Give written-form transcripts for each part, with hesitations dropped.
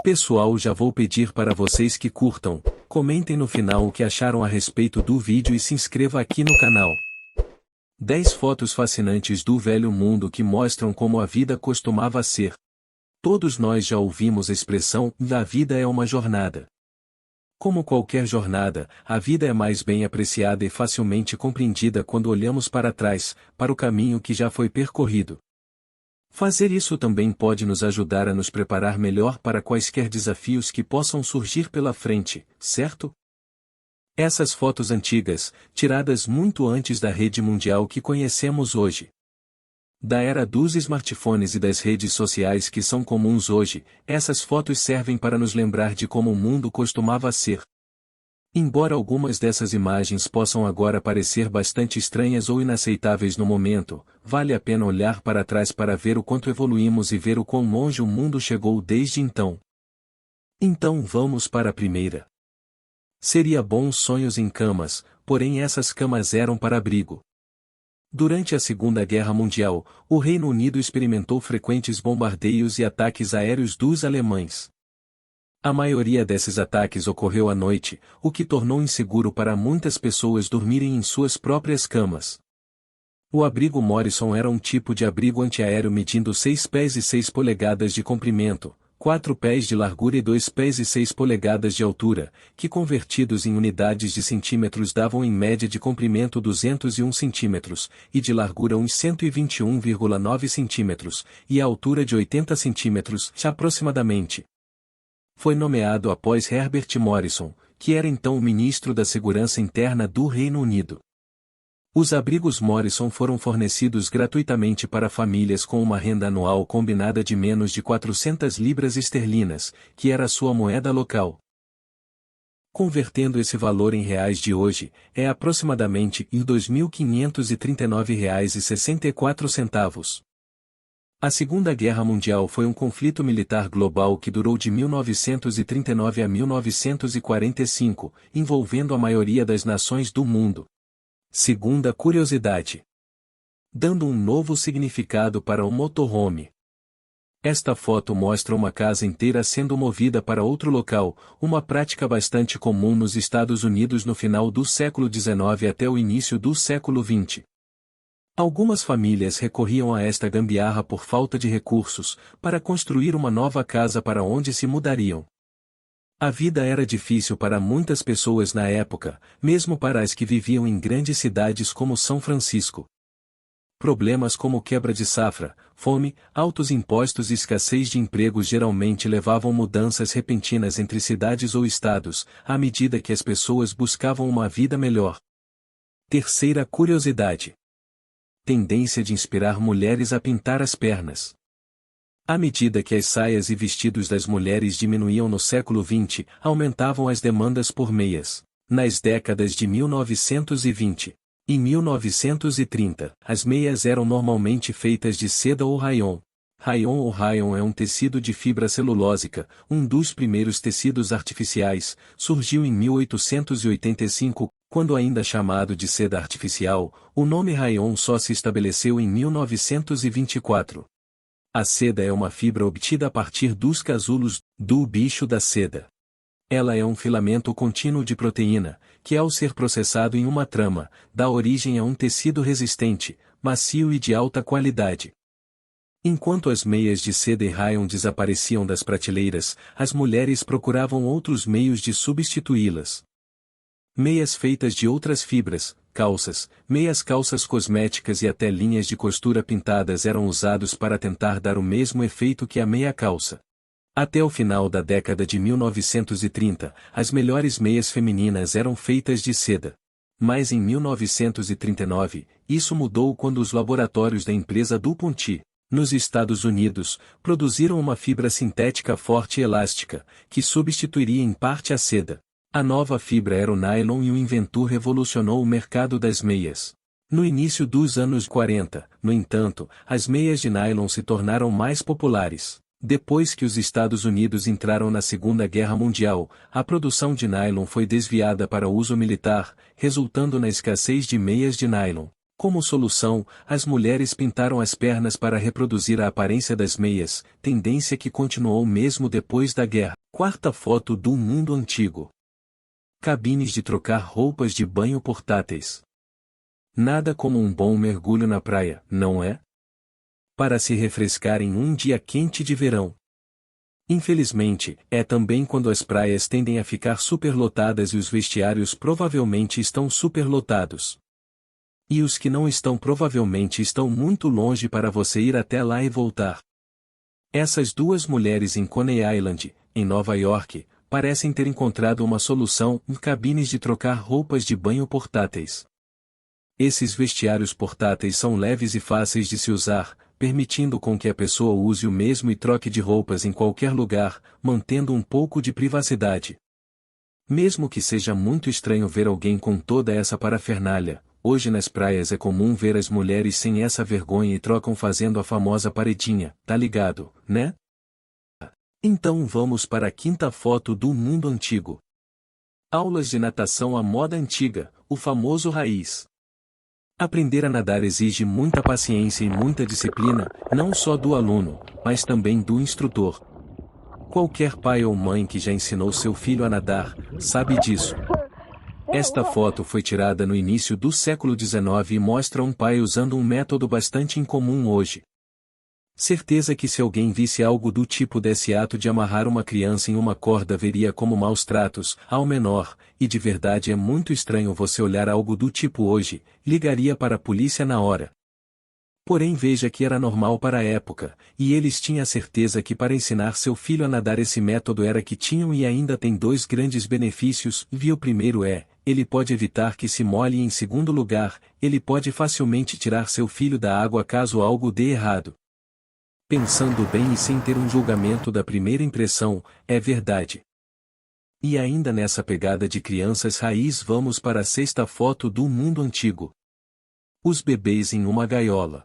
Pessoal, já vou pedir para vocês que curtam, comentem no final o que acharam a respeito do vídeo e se inscreva aqui no canal. 10 fotos fascinantes do velho mundo que mostram como a vida costumava ser. Todos nós já ouvimos a expressão, a vida é uma jornada. Como qualquer jornada, a vida é mais bem apreciada e facilmente compreendida quando olhamos para trás, para o caminho que já foi percorrido. Fazer isso também pode nos ajudar a nos preparar melhor para quaisquer desafios que possam surgir pela frente, certo? Essas fotos antigas, tiradas muito antes da rede mundial que conhecemos hoje. Da era dos smartphones e das redes sociais que são comuns hoje, essas fotos servem para nos lembrar de como o mundo costumava ser. Embora algumas dessas imagens possam agora parecer bastante estranhas ou inaceitáveis no momento, vale a pena olhar para trás para ver o quanto evoluímos e ver o quão longe o mundo chegou desde então. Então vamos para a primeira. Seria bom sonhos em camas, porém essas camas eram para abrigo. Durante a Segunda Guerra Mundial, o Reino Unido experimentou frequentes bombardeios e ataques aéreos dos alemães. A maioria desses ataques ocorreu à noite, o que tornou inseguro para muitas pessoas dormirem em suas próprias camas. O abrigo Morrison era um tipo de abrigo antiaéreo medindo 6 pés e 6 polegadas de comprimento, 4 pés de largura e 2 pés e 6 polegadas de altura, que convertidos em unidades de centímetros davam em média de comprimento 201 centímetros, e de largura uns 121,9 centímetros, e a altura de 80 centímetros, aproximadamente. Foi nomeado após Herbert Morrison, que era então o ministro da Segurança Interna do Reino Unido. Os abrigos Morrison foram fornecidos gratuitamente para famílias com uma renda anual combinada de menos de 400 libras esterlinas, que era a sua moeda local. Convertendo esse valor em reais de hoje, é aproximadamente R$ 2.539,64. A Segunda Guerra Mundial foi um conflito militar global que durou de 1939 a 1945, envolvendo a maioria das nações do mundo. Segunda curiosidade. Dando um novo significado para o motorhome. Esta foto mostra uma casa inteira sendo movida para outro local, uma prática bastante comum nos Estados Unidos no final do século XIX até o início do século XX. Algumas famílias recorriam a esta gambiarra por falta de recursos, para construir uma nova casa para onde se mudariam. A vida era difícil para muitas pessoas na época, mesmo para as que viviam em grandes cidades como São Francisco. Problemas como quebra de safra, fome, altos impostos e escassez de empregos geralmente levavam mudanças repentinas entre cidades ou estados, à medida que as pessoas buscavam uma vida melhor. Terceira curiosidade. Tendência de inspirar mulheres a pintar as pernas. À medida que as saias e vestidos das mulheres diminuíam no século XX, aumentavam as demandas por meias. Nas décadas de 1920 e 1930, as meias eram normalmente feitas de seda ou rayon. Rayon é um tecido de fibra celulósica, um dos primeiros tecidos artificiais, surgiu em 1885, quando ainda chamado de seda artificial, o nome rayon só se estabeleceu em 1924. A seda é uma fibra obtida a partir dos casulos do bicho da seda. Ela é um filamento contínuo de proteína, que ao ser processado em uma trama, dá origem a um tecido resistente, macio e de alta qualidade. Enquanto as meias de seda e rayon desapareciam das prateleiras, as mulheres procuravam outros meios de substituí-las. Meias feitas de outras fibras, calças, meias calças cosméticas e até linhas de costura pintadas eram usados para tentar dar o mesmo efeito que a meia calça. Até o final da década de 1930, as melhores meias femininas eram feitas de seda. Mas em 1939, isso mudou quando os laboratórios da empresa DuPont, nos Estados Unidos, produziram uma fibra sintética forte e elástica, que substituiria em parte a seda. A nova fibra era o nylon e o inventor revolucionou o mercado das meias. No início dos anos 40, no entanto, as meias de nylon se tornaram mais populares. Depois que os Estados Unidos entraram na Segunda Guerra Mundial, a produção de nylon foi desviada para uso militar, resultando na escassez de meias de nylon. Como solução, as mulheres pintaram as pernas para reproduzir a aparência das meias, tendência que continuou mesmo depois da guerra. Quarta foto do mundo antigo. Cabines de trocar roupas de banho portáteis. Nada como um bom mergulho na praia, não é? Para se refrescar em um dia quente de verão. Infelizmente, é também quando as praias tendem a ficar superlotadas e os vestiários provavelmente estão superlotados. E os que não estão provavelmente estão muito longe para você ir até lá e voltar. Essas duas mulheres em Coney Island, em Nova York, parecem ter encontrado uma solução em cabines de trocar roupas de banho portáteis. Esses vestiários portáteis são leves e fáceis de se usar, permitindo com que a pessoa use o mesmo e troque de roupas em qualquer lugar, mantendo um pouco de privacidade. Mesmo que seja muito estranho ver alguém com toda essa parafernália, hoje nas praias é comum ver as mulheres sem essa vergonha e trocam fazendo a famosa paredinha, tá ligado, né? Então vamos para a quinta foto do mundo antigo. Aulas de natação à moda antiga, o famoso raiz. Aprender a nadar exige muita paciência e muita disciplina, não só do aluno, mas também do instrutor. Qualquer pai ou mãe que já ensinou seu filho a nadar, sabe disso. Esta foto foi tirada no início do século XIX e mostra um pai usando um método bastante incomum hoje. Certeza que se alguém visse algo do tipo desse ato de amarrar uma criança em uma corda veria como maus tratos ao menor, e de verdade é muito estranho você olhar algo do tipo hoje, ligaria para a polícia na hora. Porém veja que era normal para a época, e eles tinham a certeza que para ensinar seu filho a nadar esse método era que tinham e ainda tem dois grandes benefícios, e o primeiro é, ele pode evitar que se molhe e em segundo lugar, ele pode facilmente tirar seu filho da água caso algo dê errado. Pensando bem e sem ter um julgamento da primeira impressão, é verdade. E ainda nessa pegada de crianças raiz vamos para a sexta foto do mundo antigo. Os bebês em uma gaiola.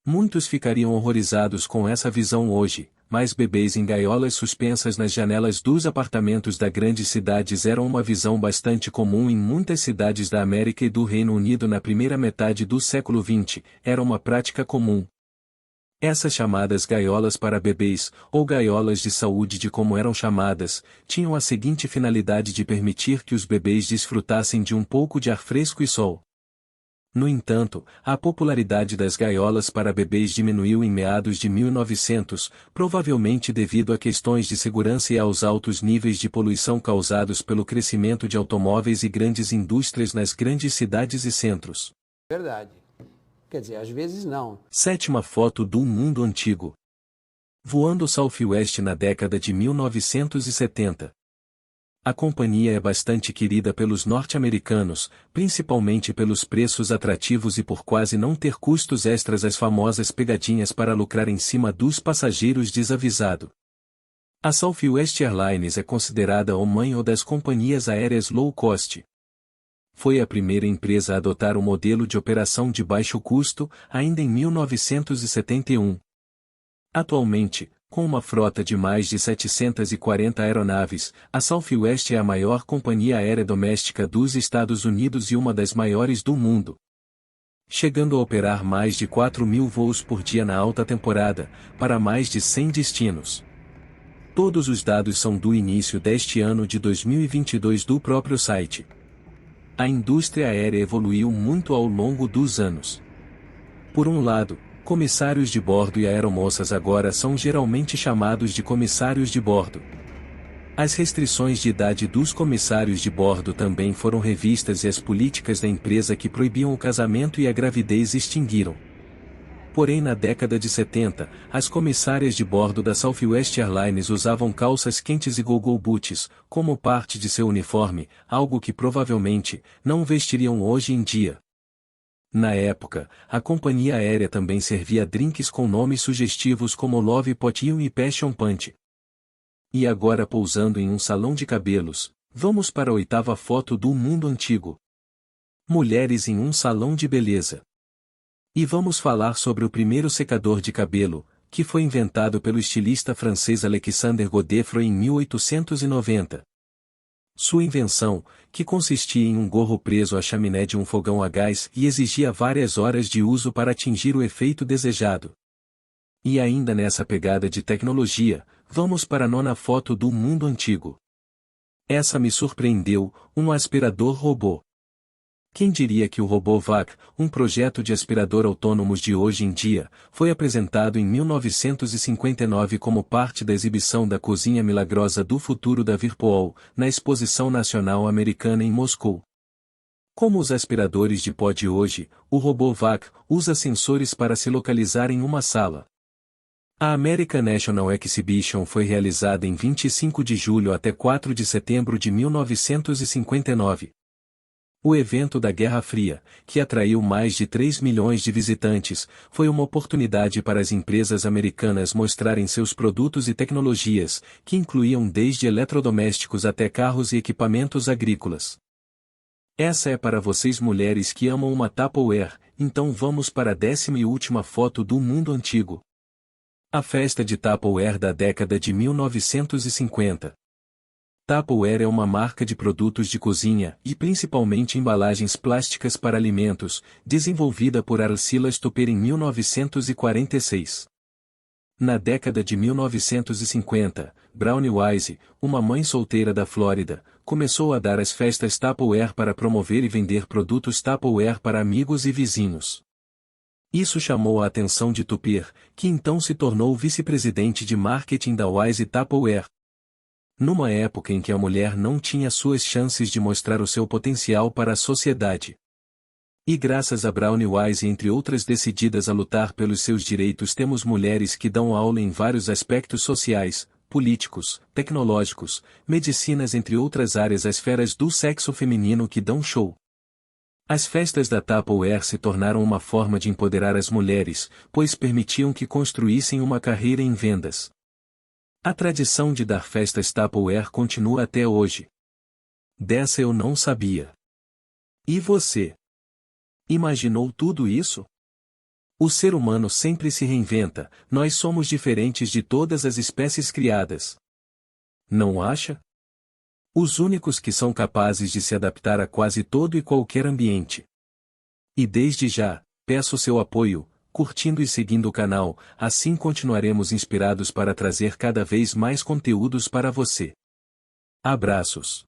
Muitos ficariam horrorizados com essa visão hoje, mas bebês em gaiolas suspensas nas janelas dos apartamentos das grandes cidades eram uma visão bastante comum em muitas cidades da América e do Reino Unido na primeira metade do século XX, era uma prática comum. Essas chamadas gaiolas para bebês, ou gaiolas de saúde de como eram chamadas, tinham a seguinte finalidade de permitir que os bebês desfrutassem de um pouco de ar fresco e sol. No entanto, a popularidade das gaiolas para bebês diminuiu em meados de 1900, provavelmente devido a questões de segurança e aos altos níveis de poluição causados pelo crescimento de automóveis e grandes indústrias nas grandes cidades e centros. Verdade. Quer dizer, às vezes não. Sétima foto do mundo antigo. Voando Southwest na década de 1970. A companhia é bastante querida pelos norte-americanos, principalmente pelos preços atrativos e por quase não ter custos extras, as famosas pegadinhas para lucrar em cima dos passageiros desavisados. A Southwest Airlines é considerada a mãe das companhias aéreas low cost. Foi a primeira empresa a adotar o modelo de operação de baixo custo, ainda em 1971. Atualmente, com uma frota de mais de 740 aeronaves, a Southwest é a maior companhia aérea doméstica dos Estados Unidos e uma das maiores do mundo. Chegando a operar mais de 4.000 voos por dia na alta temporada, para mais de 100 destinos. Todos os dados são do início deste ano de 2022 do próprio site. A indústria aérea evoluiu muito ao longo dos anos. Por um lado, comissários de bordo e aeromoças agora são geralmente chamados de comissários de bordo. As restrições de idade dos comissários de bordo também foram revistas e as políticas da empresa que proibiam o casamento e a gravidez extinguiram. Porém na década de 70, as comissárias de bordo da Southwest Airlines usavam calças quentes e go-go boots, como parte de seu uniforme, algo que provavelmente não vestiriam hoje em dia. Na época, a companhia aérea também servia drinks com nomes sugestivos como Love Potion e Passion Punch. E agora pousando em um salão de cabelos, vamos para a oitava foto do mundo antigo. Mulheres em um salão de beleza. E vamos falar sobre o primeiro secador de cabelo, que foi inventado pelo estilista francês Alexandre Godefroy em 1890. Sua invenção, que consistia em um gorro preso à chaminé de um fogão a gás e exigia várias horas de uso para atingir o efeito desejado. E ainda nessa pegada de tecnologia, vamos para a nona foto do mundo antigo. Essa me surpreendeu, um aspirador robô. Quem diria que o robô VAC, um projeto de aspirador autônomos de hoje em dia, foi apresentado em 1959 como parte da exibição da Cozinha Milagrosa do Futuro da Whirlpool, na Exposição Nacional Americana em Moscou. Como os aspiradores de pó de hoje, o robô VAC usa sensores para se localizar em uma sala. A American National Exhibition foi realizada em 25 de julho até 4 de setembro de 1959. O evento da Guerra Fria, que atraiu mais de 3 milhões de visitantes, foi uma oportunidade para as empresas americanas mostrarem seus produtos e tecnologias, que incluíam desde eletrodomésticos até carros e equipamentos agrícolas. Essa é para vocês mulheres que amam uma Tupperware, então vamos para a 10ª e última foto do mundo antigo. A festa de Tupperware da década de 1950. Tupperware é uma marca de produtos de cozinha, e principalmente embalagens plásticas para alimentos, desenvolvida por Silas Tupper em 1946. Na década de 1950, Brownie Wise, uma mãe solteira da Flórida, começou a dar as festas Tupperware para promover e vender produtos Tupperware para amigos e vizinhos. Isso chamou a atenção de Tupper, que então se tornou vice-presidente de marketing da Wise Tupperware. Numa época em que a mulher não tinha suas chances de mostrar o seu potencial para a sociedade. E graças a Brownie Wise, entre outras decididas a lutar pelos seus direitos, temos mulheres que dão aula em vários aspectos sociais, políticos, tecnológicos, medicinas, entre outras áreas, as esferas do sexo feminino que dão show. As festas da Tupperware se tornaram uma forma de empoderar as mulheres, pois permitiam que construíssem uma carreira em vendas. A tradição de dar festas Tupperware continua até hoje. Dessa eu não sabia. E você? Imaginou tudo isso? O ser humano sempre se reinventa, nós somos diferentes de todas as espécies criadas. Não acha? Os únicos que são capazes de se adaptar a quase todo e qualquer ambiente. E desde já, peço seu apoio, curtindo e seguindo o canal, assim continuaremos inspirados para trazer cada vez mais conteúdos para você. Abraços.